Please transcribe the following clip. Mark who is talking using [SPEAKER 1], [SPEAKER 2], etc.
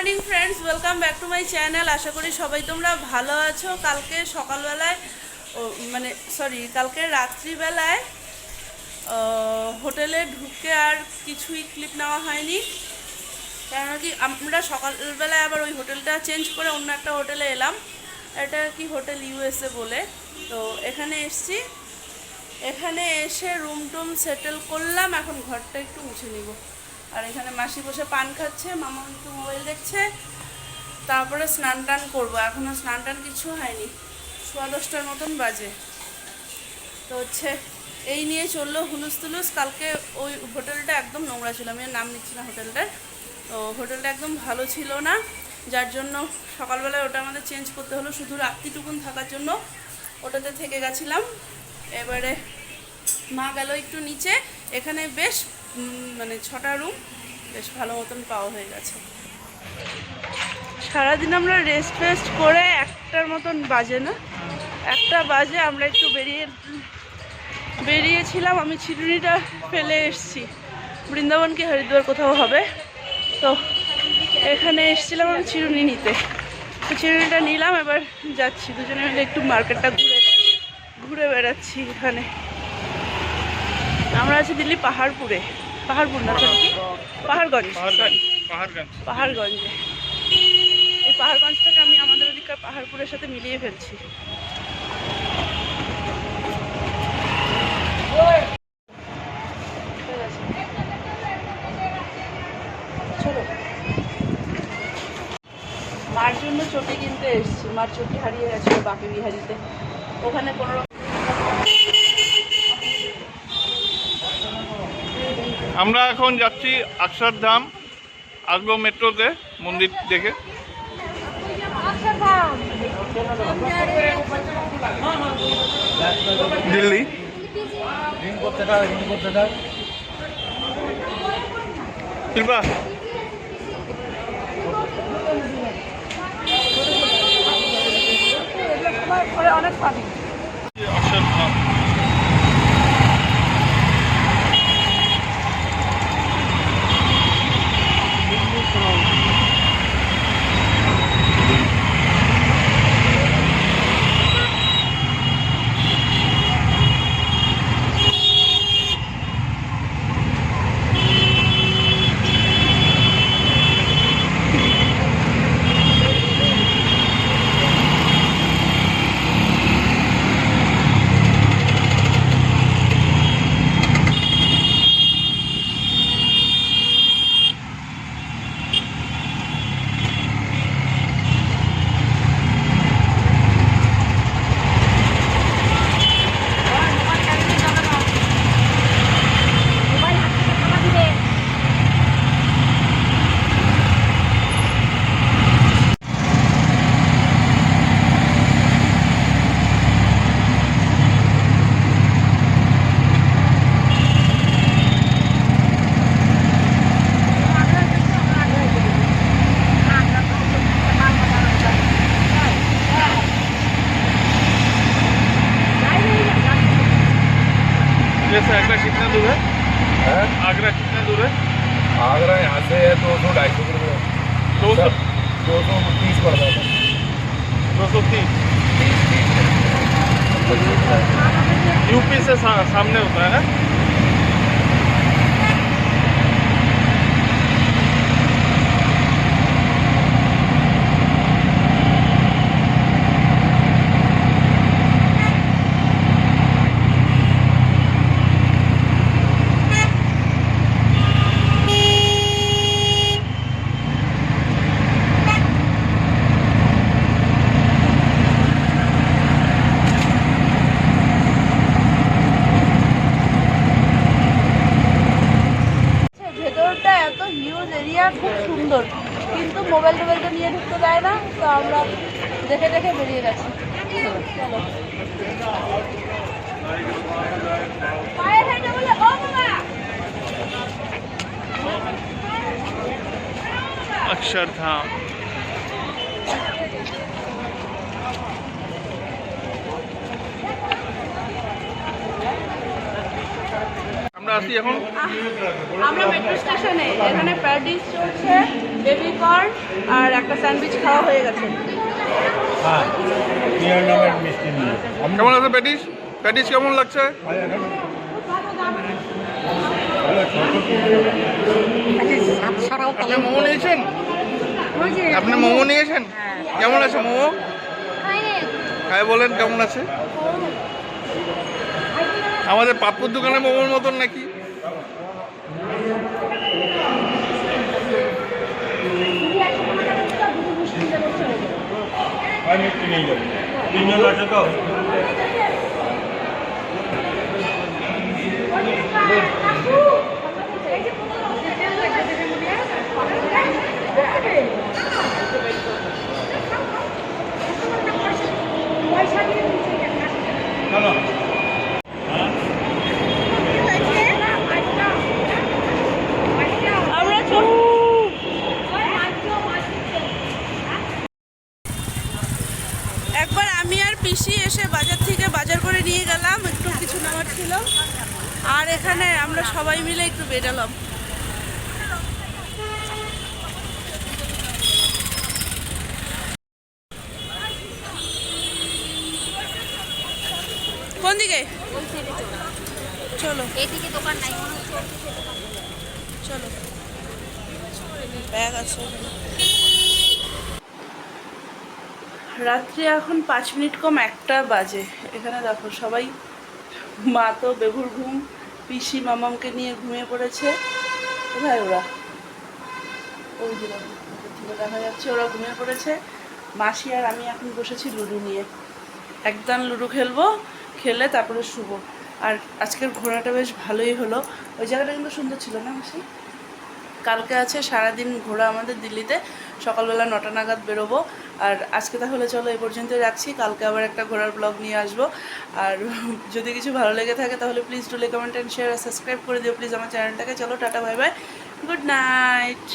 [SPEAKER 1] Morning friends, welcome back to my channel. আশা করি সবাই তোমরা ভালো আছো। কালকে সকালবেলায় কালকে রাত্রিবেলায় হোটেলে ঢুকে আর কিছুই ক্লিপ নেওয়া হয়নি, কারণ কি আমরা সকালবেলায় আবার ওই হোটেলটা চেঞ্জ করে অন্য একটা হোটেলে এলাম। এটা কি হোটেল ইউএসএ বলে। তো এখানে এসছি, এখানে এসে রুম টুম সেটেল করলাম। এখন ঘরটা একটু মুছে নিব। আর এখানে মাসি বসে পান খাচ্ছে, মামা একটু মোবাইল দেখছে। তারপরে স্নান টান করবো। এখনও স্নান টান কিছু হয়নি, 10:15 মতন বাজে। তো এই নিয়ে চললো হুলুস তুলুস। কালকে ওই হোটেলটা একদম নোংরা ছিল, আমি নাম নিচ্ছি না হোটেলটার। তো হোটেলটা একদম ভালো ছিল না, যার জন্য সকালবেলায় ওটা আমাদের চেঞ্জ করতে হলো। শুধু রাত্রিটুকুন থাকার জন্য ওটাতে থেকে গেছিলাম। এবারে মা গেল একটু নিচে। এখানে বেশ 6টা রুম বেশ ভালো মতন পাওয়া হয়ে গেছে। সারাদিন আমরা রেস্ট ফেস্ট করে 1টার মতন বাজে, না 1টা বাজে আমরা একটু বেরিয়েছিলাম। আমি চিরুনিটা ফেলে এসছি, বৃন্দাবন কি হরিদ্বার কোথাও হবে। তো এখানে এসছিলাম আমি চিরুনি নিতে। তো চিরুনিটা নিলাম, এবার যাচ্ছি দুজনে মিলে একটু মার্কেটটা ঘুরে বেড়াচ্ছি। এখানে আমরা আছি দিল্লি পাহাড়পুর না, পাহাড়গঞ্জে। এই পাহাড়গঞ্জটাকে আমি আমাদের ওদিককার পাহাড়পুরের সাথে মিলিয়ে ফেলছি। মার জন্য চটি কিনতে এসেছি। মার চটি হারিয়ে গেছিল বাকি বিহারিতে। ওখানে কোনো
[SPEAKER 2] আমরা এখন যাচ্ছি অক্ষরধাম, আসবো মেট্রোতে মন্দির দেখে। দিল্লি শিল্পা
[SPEAKER 1] অনেক পাবি।
[SPEAKER 2] অক্ষরধাম आगरा कितना दूर है? आगरा कितना दूर है?
[SPEAKER 3] आगरा यहाँ से 200-250 किलोमीटर। 230 पड़ता है।
[SPEAKER 2] 230 यूपी से सामने होता है ना।
[SPEAKER 1] খুব সুন্দর, কিন্তু মোবাইলটা নিয়ে ঢুকতে দেয় না। তো আমরা দেখে বেরিয়ে গেছি। চলো
[SPEAKER 2] अक्षरधाम আমরা আসি এখন
[SPEAKER 1] আমরা মেট্রো স্টেশনে, এখানে প্যাটিস চলছে, বেবি কর্ন আর একটা স্যান্ডউইচ খাওয়া হয়ে গেছে।
[SPEAKER 3] হ্যাঁ পিয়ার নামের মিষ্টি নিয়ে
[SPEAKER 2] কেমন আছে প্যাটিস? প্যাটিস কেমন লাগছে? আপনি মোমো নিয়েছেন? আপনি মোমো নিয়েছেন? কেমন আছে মোমো? হ্যাঁ বলেন কেমন আছে? আমাদের পাপ্পুর দোকানে মোমোর মতন নাকি?
[SPEAKER 3] মিষ্টি নিয়ে যাবেন, তিনজন আছে তো।
[SPEAKER 1] আমরা একবার আমি আর পিসি এসে বাজার থেকে বাজার করে নিয়ে গেলাম, একটু কিছু নেওয়ার ছিল। আর এখানে আমরা সবাই মিলে একটু বেরালাম। কোন দিকে? চলো
[SPEAKER 4] এইদিকে দোকান নাই
[SPEAKER 1] চলো, ব্যাগ আছে। রাত্রি এখন 5 মিনিট কম 1টা বাজে। এখানে দেখো সবাই, মা তো বেঘুর ঘুম, পিসি মামামকে নিয়ে ঘুমিয়ে পড়েছে। কোথায় ওরা? ওই যে দেখো, ওদের থেকে দেখা যাচ্ছে ওরা ঘুমিয়ে পড়েছে। মাসি আর আমি এখন বসেছি লুডো নিয়ে, একদম লুডো খেলবো, খেলে তারপরে শুবো। আর আজকের ঘোরাটা বেশ ভালোই হলো। ওই জায়গাটা কিন্তু সুন্দর ছিল না মাসি? কালকে আছে সারাদিন ঘোরা আমাদের দিল্লিতে, সকালবেলা 9টা নাগাদ বেরোবো। আর আজকে তাহলে চলো এই পর্যন্তই রাখছি, কালকে আবার একটা ঘোরার ব্লগ নিয়ে আসবো। আর যদি কিছু ভালো লেগে থাকে তাহলে please do like, comment and share আর সাবস্ক্রাইব করে দিও প্লিজ আমার চ্যানেলটাকে। চলো tata, bye bye, good night.